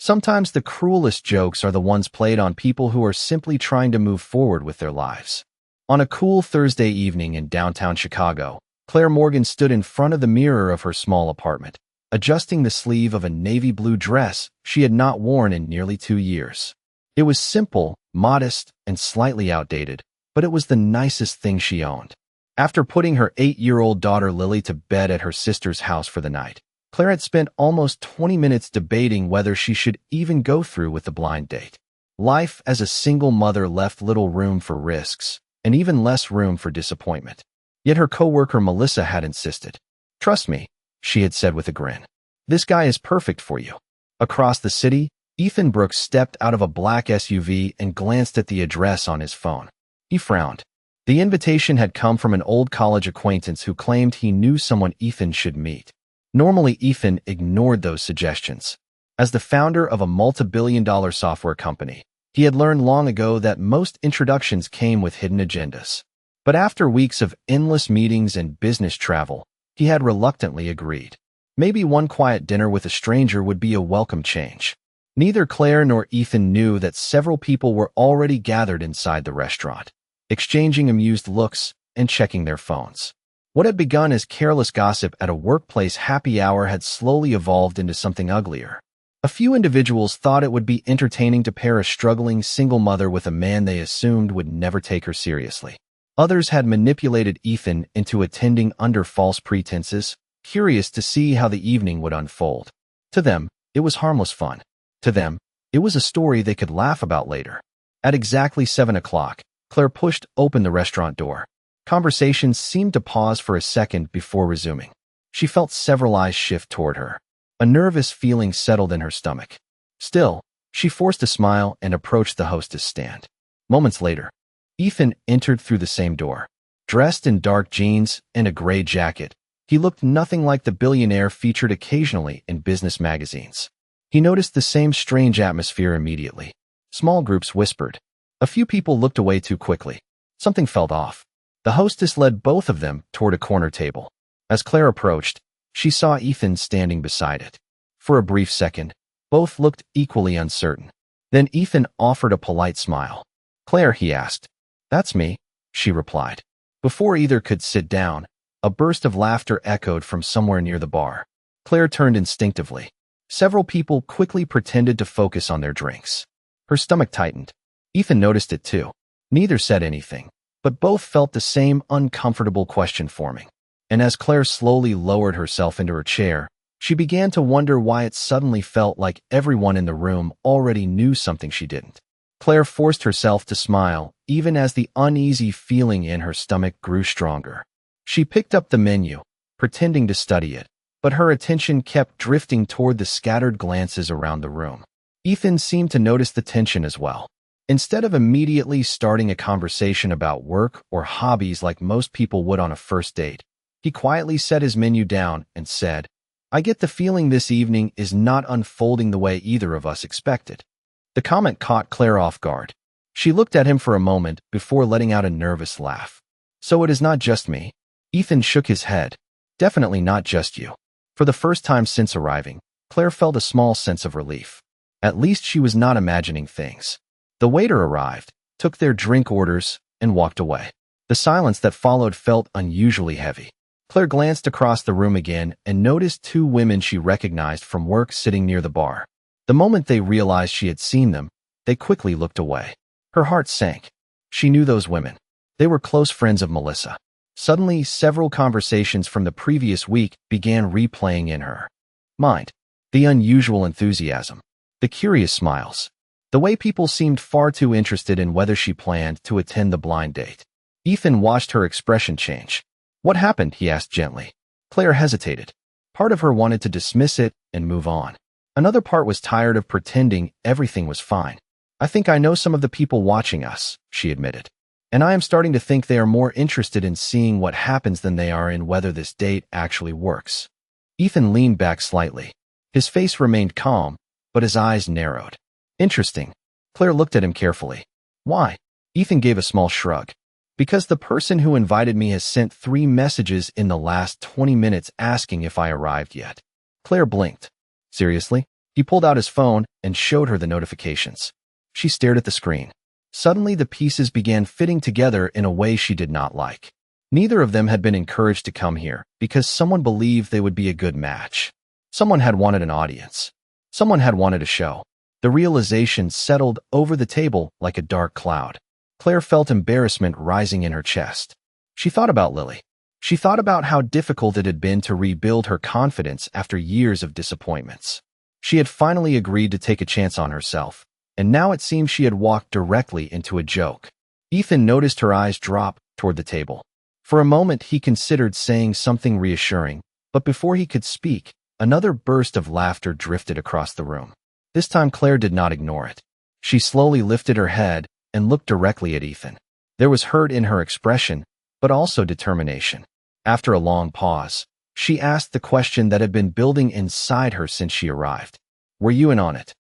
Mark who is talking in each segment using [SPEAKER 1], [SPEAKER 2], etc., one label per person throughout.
[SPEAKER 1] Sometimes the cruelest jokes are the ones played on people who are simply trying to move forward with their lives. On a cool Thursday evening in downtown Chicago, Claire Morgan stood in front of the mirror of her small apartment, adjusting the sleeve of a navy blue dress she had not worn in nearly 2 years. It was simple, modest, and slightly outdated, but it was the nicest thing she owned. After putting her 8-year-old daughter Lily to bed at her sister's house for the night, Claire had spent almost 20 minutes debating whether she should even go through with the blind date. Life as a single mother left little room for risks, and even less room for disappointment. Yet her coworker Melissa had insisted. "Trust me," she had said with a grin. "This guy is perfect for you." Across the city, Ethan Brooks stepped out of a black SUV and glanced at the address on his phone. He frowned. The invitation had come from an old college acquaintance who claimed he knew someone Ethan should meet. Normally, Ethan ignored those suggestions. As the founder of a multi-billion-dollar software company, he had learned long ago that most introductions came with hidden agendas. But after weeks of endless meetings and business travel, he had reluctantly agreed. Maybe one quiet dinner with a stranger would be a welcome change. Neither Claire nor Ethan knew that several people were already gathered inside the restaurant, exchanging amused looks and checking their phones. What had begun as careless gossip at a workplace happy hour had slowly evolved into something uglier. A few individuals thought it would be entertaining to pair a struggling single mother with a man they assumed would never take her seriously. Others had manipulated Ethan into attending under false pretenses, curious to see how the evening would unfold. To them, it was harmless fun. To them, it was a story they could laugh about later. At exactly 7 o'clock, Claire pushed open the restaurant door. Conversations seemed to pause for a second before resuming. She felt several eyes shift toward her. A nervous feeling settled in her stomach. Still, she forced a smile and approached the hostess stand. Moments later, Ethan entered through the same door. Dressed in dark jeans and a gray jacket, he looked nothing like the billionaire featured occasionally in business magazines. He noticed the same strange atmosphere immediately. Small groups whispered. A few people looked away too quickly. Something felt off. The hostess led both of them toward a corner table. As Claire approached, she saw Ethan standing beside it. For a brief second, both looked equally uncertain. Then Ethan offered a polite smile. "Claire," he asked. "That's me," she replied. Before either could sit down, a burst of laughter echoed from somewhere near the bar. Claire turned instinctively. Several people quickly pretended to focus on their drinks. Her stomach tightened. Ethan noticed it too. Neither said anything, but both felt the same uncomfortable question forming. And as Claire slowly lowered herself into her chair, she began to wonder why it suddenly felt like everyone in the room already knew something she didn't. Claire forced herself to smile, even as the uneasy feeling in her stomach grew stronger. She picked up the menu, pretending to study it, but her attention kept drifting toward the scattered glances around the room. Ethan seemed to notice the tension as well. Instead of immediately starting a conversation about work or hobbies like most people would on a first date, he quietly set his menu down and said, "I get the feeling this evening is not unfolding the way either of us expected." The comment caught Claire off guard. She looked at him for a moment before letting out a nervous laugh. "So it is not just me?" Ethan shook his head. "Definitely not just you." For the first time since arriving, Claire felt a small sense of relief. At least she was not imagining things. The waiter arrived, took their drink orders, and walked away. The silence that followed felt unusually heavy. Claire glanced across the room again and noticed 2 women she recognized from work sitting near the bar. The moment they realized she had seen them, they quickly looked away. Her heart sank. She knew those women. They were close friends of Melissa. Suddenly, several conversations from the previous week began replaying in her mind. The unusual enthusiasm, the curious smiles, the way people seemed far too interested in whether she planned to attend the blind date. Ethan watched her expression change. "What happened?" he asked gently. Claire hesitated. Part of her wanted to dismiss it and move on. Another part was tired of pretending everything was fine. "I think I know some of the people watching us," she admitted. "And I am starting to think they are more interested in seeing what happens than they are in whether this date actually works." Ethan leaned back slightly. His face remained calm, but his eyes narrowed. "Interesting." Claire looked at him carefully. "Why?" Ethan gave a small shrug. "Because the person who invited me has sent 3 messages in the last 20 minutes asking if I arrived yet." Claire blinked. "Seriously?" He pulled out his phone and showed her the notifications. She stared at the screen. Suddenly, the pieces began fitting together in a way she did not like. Neither of them had been encouraged to come here because someone believed they would be a good match. Someone had wanted an audience. Someone had wanted a show. The realization settled over the table like a dark cloud. Claire felt embarrassment rising in her chest. She thought about Lily. She thought about how difficult it had been to rebuild her confidence after years of disappointments. She had finally agreed to take a chance on herself, and now it seemed she had walked directly into a joke. Ethan noticed her eyes drop toward the table. For a moment, he considered saying something reassuring, but before he could speak, another burst of laughter drifted across the room. This time, Claire did not ignore it. She slowly lifted her head and looked directly at Ethan. There was hurt in her expression, but also determination. After a long pause, she asked the question that had been building inside her since she arrived. Were you in on it?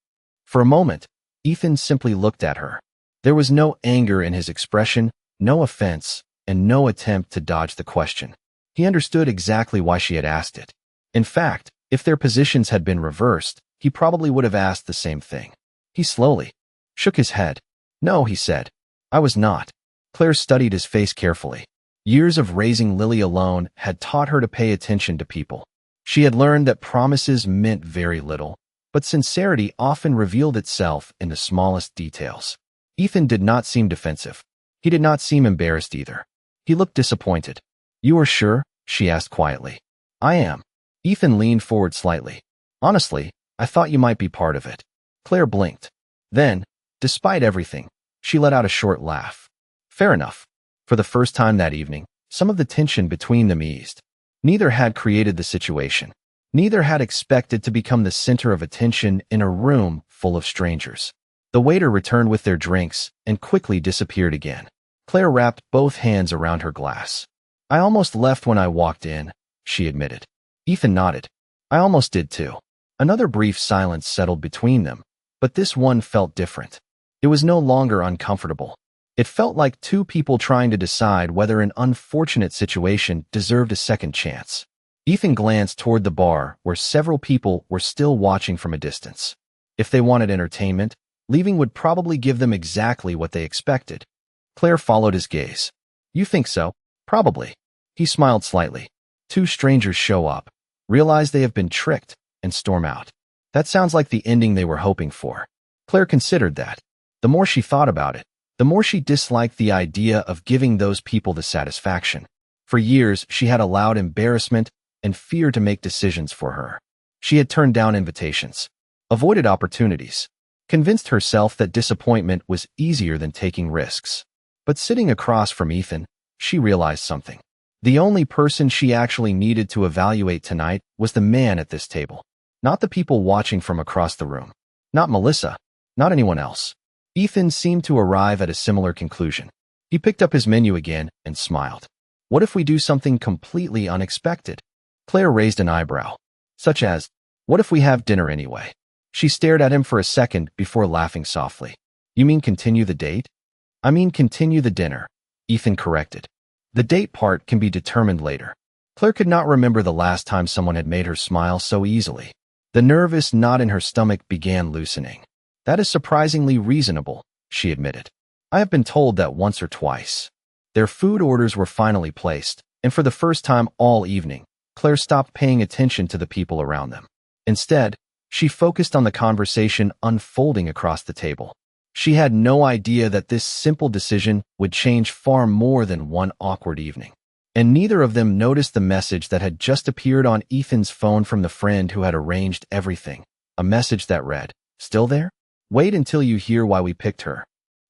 [SPEAKER 1] For a moment, Ethan simply looked at her. There was no anger in his expression, no offense, and no attempt to dodge the question. He understood exactly why she had asked it. In fact, if their positions had been reversed, he probably would have asked the same thing. He slowly shook his head. No, he said. I was not. Claire studied his face carefully. Years of raising Lily alone had taught her to pay attention to people. She had learned that promises meant very little, but sincerity often revealed itself in the smallest details. Ethan did not seem defensive. He did not seem embarrassed either. He looked disappointed. You are sure? She asked quietly. I am. Ethan leaned forward slightly. Honestly, I thought you might be part of it. Claire blinked. Then, despite everything, she let out a short laugh. Fair enough. For the first time that evening, some of the tension between them eased. Neither had created the situation. Neither had expected to become the center of attention in a room full of strangers. The waiter returned with their drinks and quickly disappeared again. Claire wrapped both hands around her glass. I almost left when I walked in, she admitted. Ethan nodded. I almost did too. Another brief silence settled between them, but this one felt different. It was no longer uncomfortable. It felt like two people trying to decide whether an unfortunate situation deserved a second chance. Ethan glanced toward the bar where several people were still watching from a distance. If they wanted entertainment, leaving would probably give them exactly what they expected. Claire followed his gaze. You think so? Probably. He smiled slightly. Two strangers show up, realize they have been tricked, and storm out. That sounds like the ending they were hoping for. Claire considered that. The more she thought about it, the more she disliked the idea of giving those people the satisfaction. For years, she had allowed embarrassment and fear to make decisions for her. She had turned down invitations, avoided opportunities, convinced herself that disappointment was easier than taking risks. But sitting across from Ethan, she realized something. The only person she actually needed to evaluate tonight was the man at this table, not the people watching from across the room. Not Melissa, not anyone else. Ethan seemed to arrive at a similar conclusion. He picked up his menu again and smiled. What if we do something completely unexpected? Claire raised an eyebrow. Such as, what if we have dinner anyway? She stared at him for a second before laughing softly. You mean continue the date? I mean continue the dinner, Ethan corrected. The date part can be determined later. Claire could not remember the last time someone had made her smile so easily. The nervous knot in her stomach began loosening. That is surprisingly reasonable, she admitted. I have been told that once or twice. Their food orders were finally placed, and for the first time all evening, Claire stopped paying attention to the people around them. Instead, she focused on the conversation unfolding across the table. She had no idea that this simple decision would change far more than one awkward evening. And neither of them noticed the message that had just appeared on Ethan's phone from the friend who had arranged everything. A message that read, "Still there? Wait until you hear why we picked her."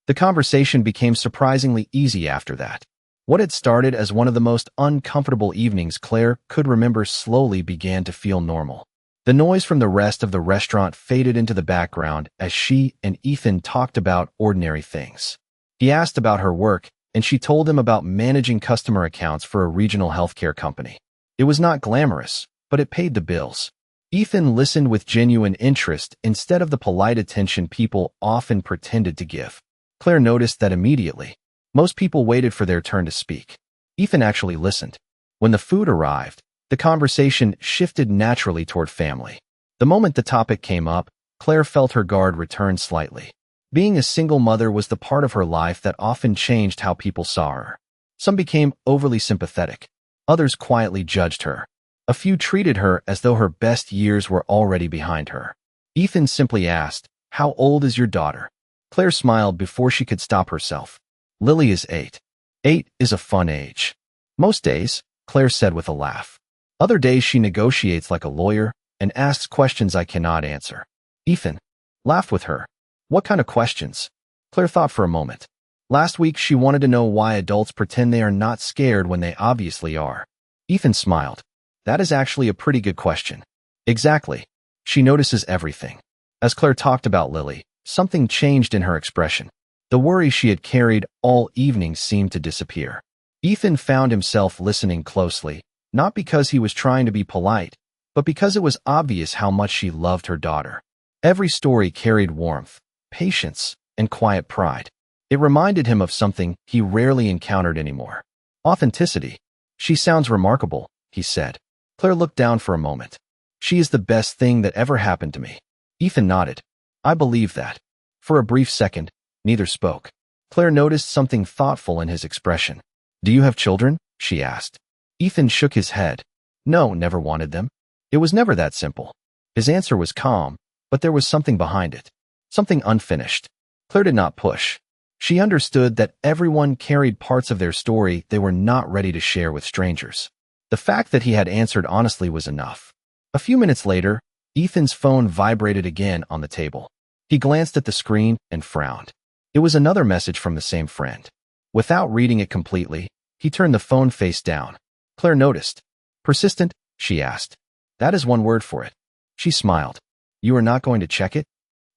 [SPEAKER 1] The conversation became surprisingly easy after that. What had started as one of the most uncomfortable evenings Claire could remember slowly began to feel normal. The noise from the rest of the restaurant faded into the background as she and Ethan talked about ordinary things. He asked about her work, and she told him about managing customer accounts for a regional healthcare company. It was not glamorous, but it paid the bills. Ethan listened with genuine interest instead of the polite attention people often pretended to give. Claire noticed that immediately. Most people waited for their turn to speak. Ethan actually listened. When the food arrived, the conversation shifted naturally toward family. The moment the topic came up, Claire felt her guard return slightly. Being a single mother was the part of her life that often changed how people saw her. Some became overly sympathetic. Others quietly judged her. A few treated her as though her best years were already behind her. Ethan simply asked, "How old is your daughter?" Claire smiled before she could stop herself. "Lily is 8. 8 is a fun age." "Most days," Claire said with a laugh. "Other days she negotiates like a lawyer and asks questions I cannot answer." Ethan laughed with her. "What kind of questions?" Claire thought for a moment. Last week she wanted to know why adults pretend they are not scared when they obviously are. Ethan smiled. "That is actually a pretty good question." "Exactly. She notices everything." As Claire talked about Lily, something changed in her expression. The worry she had carried all evening seemed to disappear. Ethan found himself listening closely, not because he was trying to be polite, but because it was obvious how much she loved her daughter. Every story carried warmth, patience, and quiet pride. It reminded him of something he rarely encountered anymore. Authenticity. "She sounds remarkable," he said. Claire looked down for a moment. "She is the best thing that ever happened to me." Ethan nodded. "I believe that." For a brief second, neither spoke. Claire noticed something thoughtful in his expression. "Do you have children?" she asked. Ethan shook his head. "No, never wanted them." It was never that simple. His answer was calm, but there was something behind it. Something unfinished. Claire did not push. She understood that everyone carried parts of their story they were not ready to share with strangers. The fact that he had answered honestly was enough. A few minutes later, Ethan's phone vibrated again on the table. He glanced at the screen and frowned. It was another message from the same friend. Without reading it completely, he turned the phone face down. Claire noticed. "Persistent?" she asked. "That is one word for it." She smiled. "You are not going to check it?"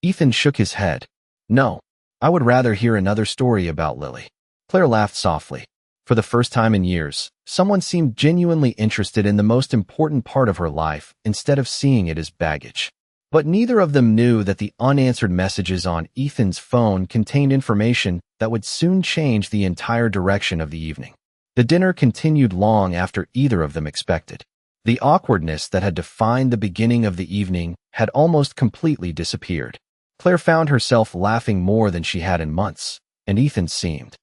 [SPEAKER 1] Ethan shook his head. "No. I would rather hear another story about Lily." Claire laughed softly. For the first time in years, someone seemed genuinely interested in the most important part of her life instead of seeing it as baggage. But neither of them knew that the unanswered messages on Ethan's phone contained information that would soon change the entire direction of the evening. The dinner continued long after either of them expected. The awkwardness that had defined the beginning of the evening had almost completely disappeared. Claire found herself laughing more than she had in months, and Ethan seemed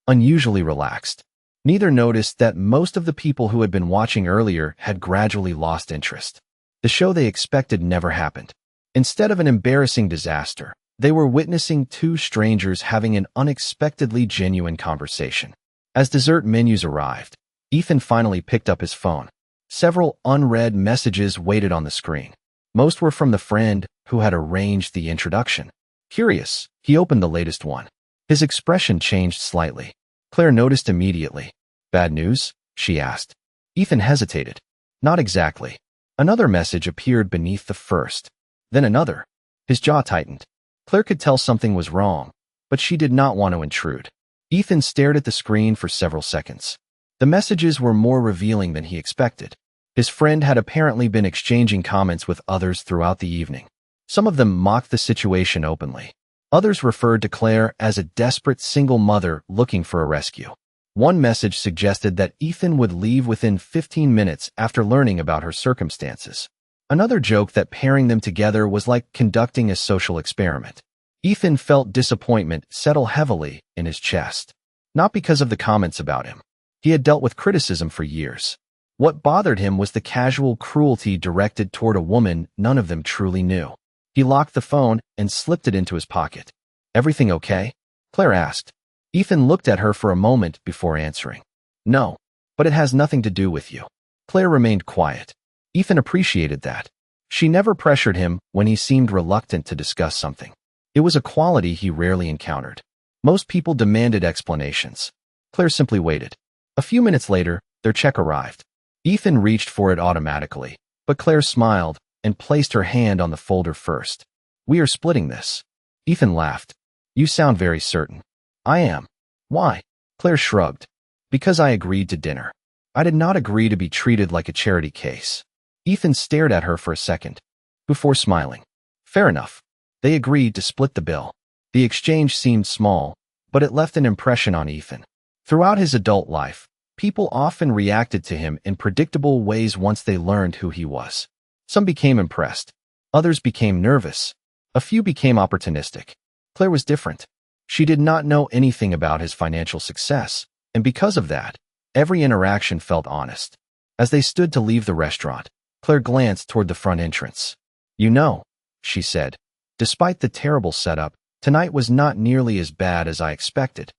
[SPEAKER 1] unusually relaxed. Neither noticed that most of the people who had been watching earlier had gradually lost interest. The show they expected never happened. Instead of an embarrassing disaster, they were witnessing two strangers having an unexpectedly genuine conversation. As dessert menus arrived, Ethan finally picked up his phone. Several unread messages waited on the screen. Most were from the friend who had arranged the introduction. Curious, he opened the latest one. His expression changed slightly. Claire noticed immediately. "Bad news?" she asked. Ethan hesitated. "Not exactly." Another message appeared beneath the first. Then another. His jaw tightened. Claire could tell something was wrong, but she did not want to intrude. Ethan stared at the screen for several seconds. The messages were more revealing than he expected. His friend had apparently been exchanging comments with others throughout the evening. Some of them mocked the situation openly. Others referred to Claire as a desperate single mother looking for a rescue. One message suggested that Ethan would leave within 15 minutes after learning about her circumstances. Another joked that pairing them together was like conducting a social experiment. Ethan felt disappointment settle heavily in his chest. Not because of the comments about him. He had dealt with criticism for years. What bothered him was the casual cruelty directed toward a woman none of them truly knew. He locked the phone and slipped it into his pocket. "Everything okay?" Claire asked. Ethan looked at her for a moment before answering. "No, but it has nothing to do with you." Claire remained quiet. Ethan appreciated that. She never pressured him when he seemed reluctant to discuss something. It was a quality he rarely encountered. Most people demanded explanations. Claire simply waited. A few minutes later, their check arrived. Ethan reached for it automatically, but Claire smiled and placed her hand on the folder first. "We are splitting this." Ethan laughed. "You sound very certain." "I am." "Why?" Claire shrugged. "Because I agreed to dinner. I did not agree to be treated like a charity case." Ethan stared at her for a second, before smiling. "Fair enough." They agreed to split the bill. The exchange seemed small, but it left an impression on Ethan. Throughout his adult life, people often reacted to him in predictable ways once they learned who he was. Some became impressed. Others became nervous. A few became opportunistic. Claire was different. She did not know anything about his financial success, and because of that, every interaction felt honest. As they stood to leave the restaurant, Claire glanced toward the front entrance. "You know," she said, "despite the terrible setup, tonight was not nearly as bad as I expected."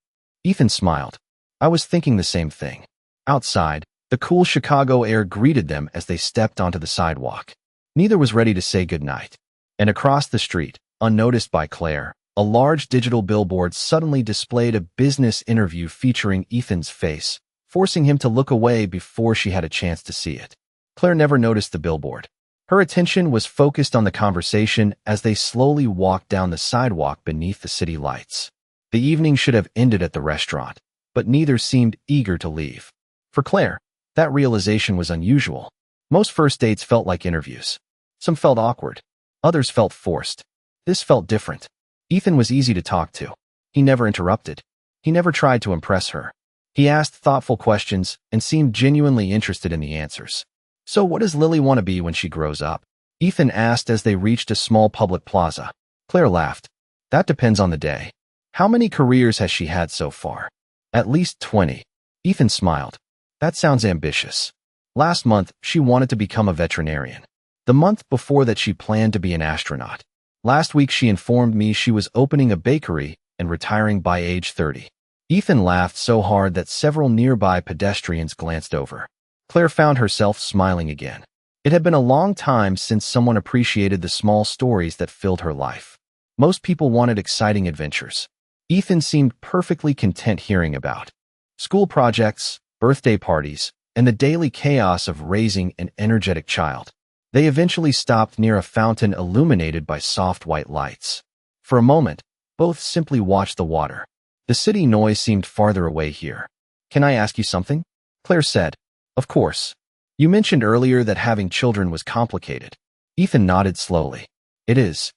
[SPEAKER 1] Ethan smiled. "I was thinking the same thing." Outside, the cool Chicago air greeted them as they stepped onto the sidewalk. Neither was ready to say goodnight. And across the street, unnoticed by Claire, a large digital billboard suddenly displayed a business interview featuring Ethan's face, forcing him to look away before she had a chance to see it. Claire never noticed the billboard. Her attention was focused on the conversation as they slowly walked down the sidewalk beneath the city lights. The evening should have ended at the restaurant, but neither seemed eager to leave. For Claire, that realization was unusual. Most first dates felt like interviews. Some felt awkward. Others felt forced. This felt different. Ethan was easy to talk to. He never interrupted. He never tried to impress her. He asked thoughtful questions and seemed genuinely interested in the answers. "So what does Lily want to be when she grows up?" Ethan asked as they reached a small public plaza. Claire laughed. "That depends on the day." "How many careers has she had so far?" "At least 20. Ethan smiled. "That sounds ambitious." "Last month, she wanted to become a veterinarian. The month before that, she planned to be an astronaut. Last week, she informed me she was opening a bakery and retiring by age 30. Ethan laughed so hard that several nearby pedestrians glanced over. Claire found herself smiling again. It had been a long time since someone appreciated the small stories that filled her life. Most people wanted exciting adventures. Ethan seemed perfectly content hearing about school projects, birthday parties, and the daily chaos of raising an energetic child. They eventually stopped near a fountain illuminated by soft white lights. For a moment, both simply watched the water. The city noise seemed farther away here. "Can I ask you something?" Claire said. "Of course. You mentioned earlier that having children was complicated." Ethan nodded slowly. "It is."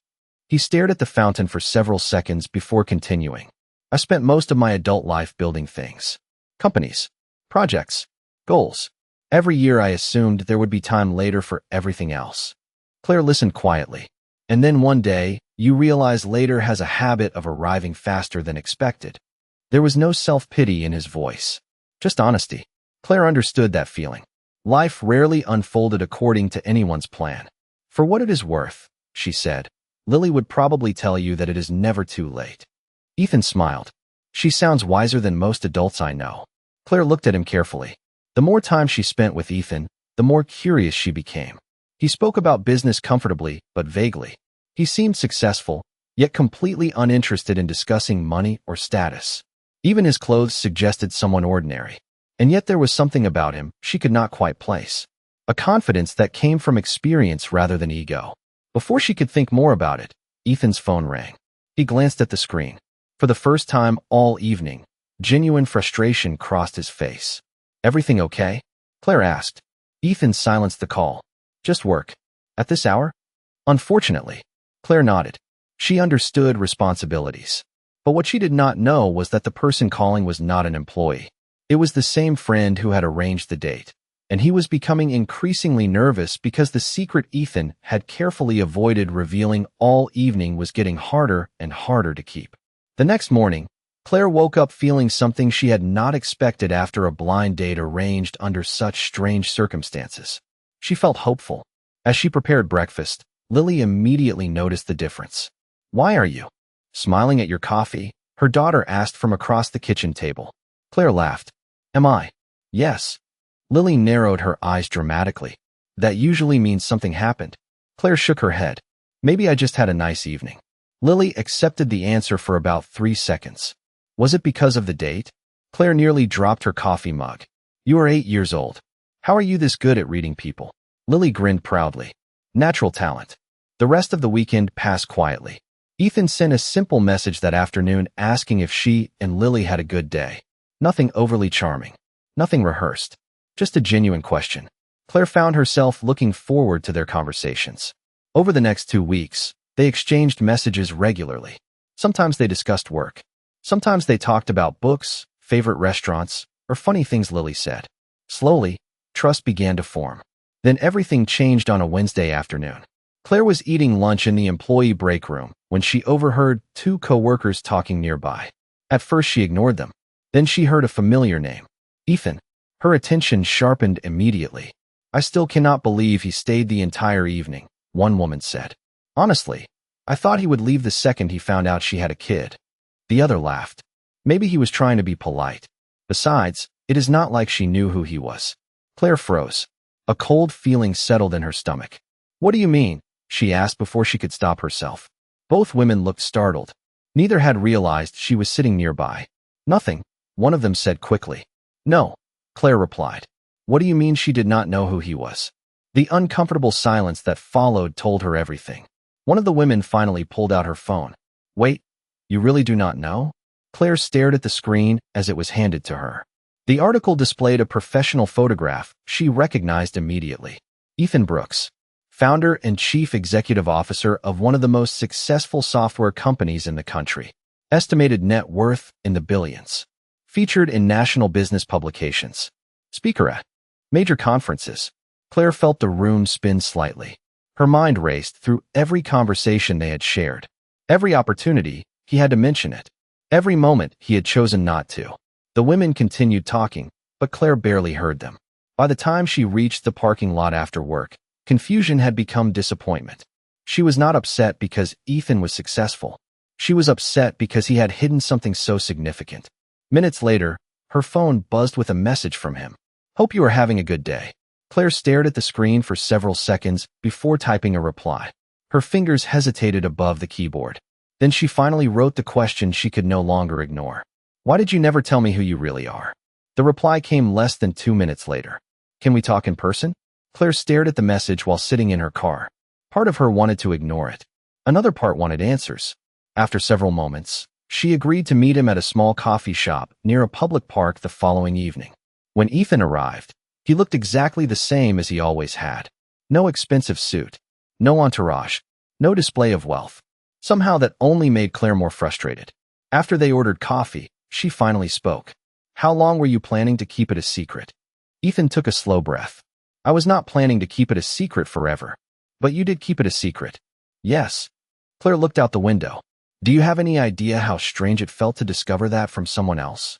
[SPEAKER 1] He stared at the fountain for several seconds before continuing. "I spent most of my adult life building things. Companies. Projects. Goals. Every year I assumed there would be time later for everything else." Claire listened quietly. "And then one day, you realize later has a habit of arriving faster than expected." There was no self-pity in his voice, just honesty. Claire understood that feeling. Life rarely unfolded according to anyone's plan. "For what it is worth," she said, "Lily would probably tell you that it is never too late." Ethan smiled. "She sounds wiser than most adults I know." Claire looked at him carefully. The more time she spent with Ethan, the more curious she became. He spoke about business comfortably, but vaguely. He seemed successful, yet completely uninterested in discussing money or status. Even his clothes suggested someone ordinary. And yet there was something about him she could not quite place. A confidence that came from experience rather than ego. Before she could think more about it, Ethan's phone rang. He glanced at the screen. For the first time all evening, genuine frustration crossed his face. "Everything okay?" Claire asked. Ethan silenced the call. "Just work." "At this hour?" "Unfortunately." Claire nodded. She understood responsibilities. But what she did not know was that the person calling was not an employee. It was the same friend who had arranged the date, and he was becoming increasingly nervous because the secret Ethan had carefully avoided revealing all evening was getting harder and harder to keep. The next morning, Claire woke up feeling something she had not expected after a blind date arranged under such strange circumstances. She felt hopeful. As she prepared breakfast, Lily immediately noticed the difference. "Why are you smiling at your coffee?" her daughter asked from across the kitchen table. Claire laughed. "Am I?" "Yes." Lily narrowed her eyes dramatically. "That usually means something happened." Claire shook her head. "Maybe I just had a nice evening." Lily accepted the answer for about 3 seconds. "Was it because of the date?" Claire nearly dropped her coffee mug. "You are 8 years old. How are you this good at reading people?" Lily grinned proudly. "Natural talent." The rest of the weekend passed quietly. Ethan sent a simple message that afternoon asking if she and Lily had a good day. Nothing overly charming. Nothing rehearsed. Just a genuine question. Claire found herself looking forward to their conversations. Over the next 2 weeks, they exchanged messages regularly. Sometimes they discussed work. Sometimes they talked about books, favorite restaurants, or funny things Lily said. Slowly, trust began to form. Then everything changed on a Wednesday afternoon. Claire was eating lunch in the employee break room when she overheard two coworkers talking nearby. At first she ignored them. Then she heard a familiar name. Ethan. Her attention sharpened immediately. I still cannot believe he stayed the entire evening, one woman said. Honestly, I thought he would leave the second he found out she had a kid. The other laughed. Maybe he was trying to be polite. Besides, it is not like she knew who he was. Claire froze. A cold feeling settled in her stomach. What do you mean? She asked before she could stop herself. Both women looked startled. Neither had realized she was sitting nearby. Nothing, one of them said quickly. No, Claire replied. What do you mean she did not know who he was? The uncomfortable silence that followed told her everything. One of the women finally pulled out her phone. Wait, you really do not know? Claire stared at the screen as it was handed to her. The article displayed a professional photograph she recognized immediately. Ethan Brooks, founder and chief executive officer of one of the most successful software companies in the country. Estimated net worth in the billions. Featured in national business publications. Speaker at major conferences. Claire felt the room spin slightly. Her mind raced through every conversation they had shared. Every opportunity, he had to mention it. Every moment, he had chosen not to. The women continued talking, but Claire barely heard them. By the time she reached the parking lot after work, confusion had become disappointment. She was not upset because Ethan was successful. She was upset because he had hidden something so significant. Minutes later, her phone buzzed with a message from him. Hope you are having a good day. Claire stared at the screen for several seconds before typing a reply. Her fingers hesitated above the keyboard. Then she finally wrote the question she could no longer ignore. Why did you never tell me who you really are? The reply came less than 2 minutes later. Can we talk in person? Claire stared at the message while sitting in her car. Part of her wanted to ignore it. Another part wanted answers. After several moments, she agreed to meet him at a small coffee shop near a public park the following evening. When Ethan arrived, he looked exactly the same as he always had. No expensive suit, no entourage, no display of wealth. Somehow that only made Claire more frustrated. After they ordered coffee, she finally spoke. How long were you planning to keep it a secret? Ethan took a slow breath. I was not planning to keep it a secret forever. But you did keep it a secret. Yes. Claire looked out the window. Do you have any idea how strange it felt to discover that from someone else?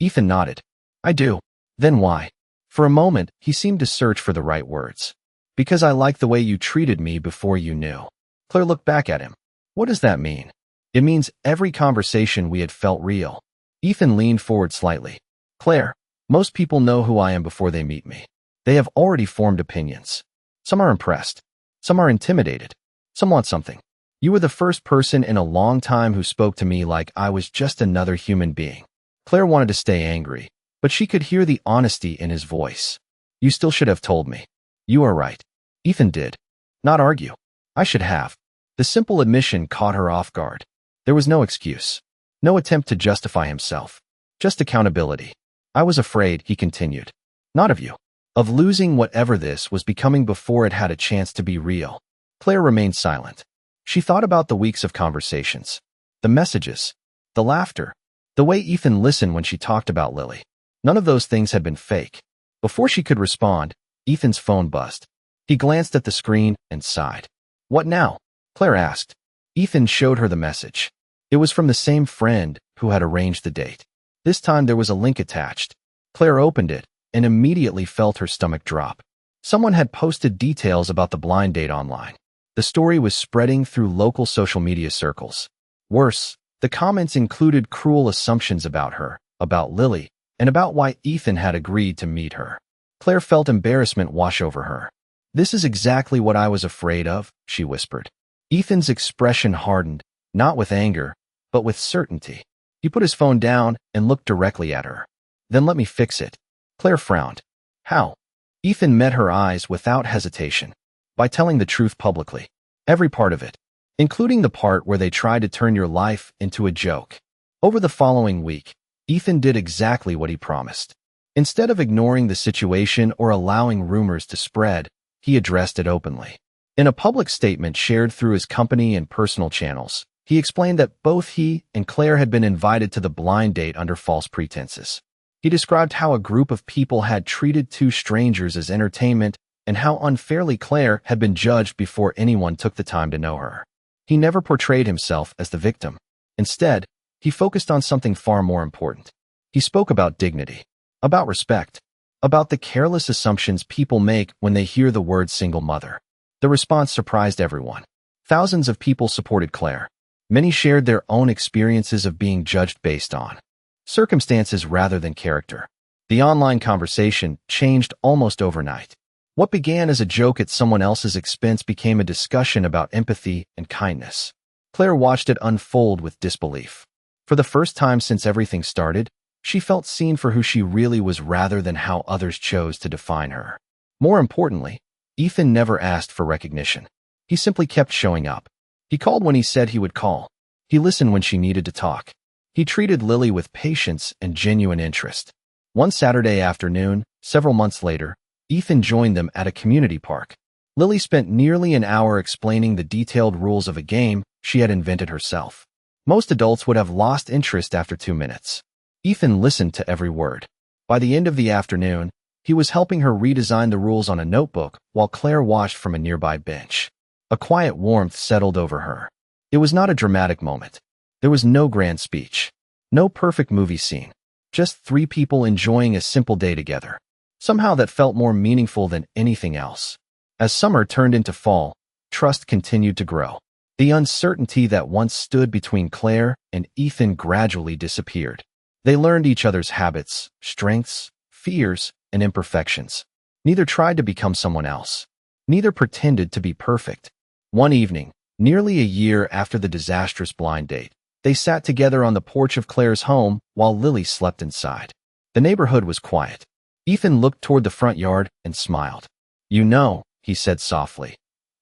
[SPEAKER 1] Ethan nodded. I do. Then why? For a moment, he seemed to search for the right words. Because I liked the way you treated me before you knew. Claire looked back at him. What does that mean? It means every conversation we had felt real. Ethan leaned forward slightly. Claire, most people know who I am before they meet me. They have already formed opinions. Some are impressed. Some are intimidated. Some want something. You were the first person in a long time who spoke to me like I was just another human being. Claire wanted to stay angry, but she could hear the honesty in his voice. You still should have told me. You are right. Ethan did. Not argue. I should have. The simple admission caught her off guard. There was no excuse. No attempt to justify himself. Just accountability. I was afraid, he continued. Not of you. Of losing whatever this was becoming before it had a chance to be real. Claire remained silent. She thought about the weeks of conversations. The messages. The laughter. The way Ethan listened when she talked about Lily. None of those things had been fake. Before she could respond, Ethan's phone buzzed. He glanced at the screen and sighed. What now? Claire asked. Ethan showed her the message. It was from the same friend who had arranged the date. This time there was a link attached. Claire opened it and immediately felt her stomach drop. Someone had posted details about the blind date online. The story was spreading through local social media circles. Worse, the comments included cruel assumptions about her, about Lily, and about why Ethan had agreed to meet her. Claire felt embarrassment wash over her. This is exactly what I was afraid of, she whispered. Ethan's expression hardened, not with anger, but with certainty. He put his phone down and looked directly at her. Then let me fix it. Claire frowned. How? Ethan met her eyes without hesitation. By telling the truth publicly. Every part of it. Including the part where they tried to turn your life into a joke. Over the following week, Ethan did exactly what he promised. Instead of ignoring the situation or allowing rumors to spread, he addressed it openly. In a public statement shared through his company and personal channels, he explained that both he and Claire had been invited to the blind date under false pretenses. He described how a group of people had treated two strangers as entertainment and how unfairly Claire had been judged before anyone took the time to know her. He never portrayed himself as the victim. Instead, he focused on something far more important. He spoke about dignity, about respect, about the careless assumptions people make when they hear the word single mother. The response surprised everyone. Thousands of people supported Claire. Many shared their own experiences of being judged based on circumstances rather than character. The online conversation changed almost overnight. What began as a joke at someone else's expense became a discussion about empathy and kindness. Claire watched it unfold with disbelief. For the first time since everything started, she felt seen for who she really was rather than how others chose to define her. More importantly, Ethan never asked for recognition. He simply kept showing up. He called when he said he would call. He listened when she needed to talk. He treated Lily with patience and genuine interest. One Saturday afternoon, several months later, Ethan joined them at a community park. Lily spent nearly an hour explaining the detailed rules of a game she had invented herself. Most adults would have lost interest after 2 minutes. Ethan listened to every word. By the end of the afternoon, he was helping her redesign the rules on a notebook while Claire watched from a nearby bench. A quiet warmth settled over her. It was not a dramatic moment. There was no grand speech, no perfect movie scene, just 3 people enjoying a simple day together. Somehow that felt more meaningful than anything else. As summer turned into fall, trust continued to grow. The uncertainty that once stood between Claire and Ethan gradually disappeared. They learned each other's habits, strengths, fears, and imperfections. Neither tried to become someone else. Neither pretended to be perfect. One evening, nearly a year after the disastrous blind date, they sat together on the porch of Claire's home while Lily slept inside. The neighborhood was quiet. Ethan looked toward the front yard and smiled. "You know," he said softly,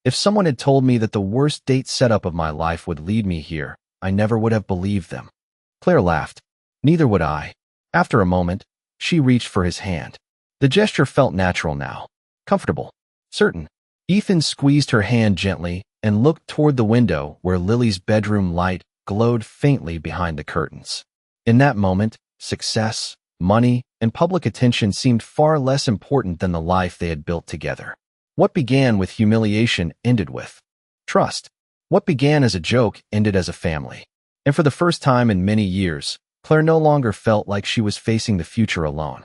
[SPEAKER 1] "if someone had told me that the worst date setup of my life would lead me here, I never would have believed them." Claire laughed. "Neither would I." After a moment, she reached for his hand. The gesture felt natural now, comfortable, certain. Ethan squeezed her hand gently and looked toward the window where Lily's bedroom light glowed faintly behind the curtains. In that moment, success, money, and public attention seemed far less important than the life they had built together. What began with humiliation ended with trust. What began as a joke ended as a family. And for the first time in many years, Claire no longer felt like she was facing the future alone.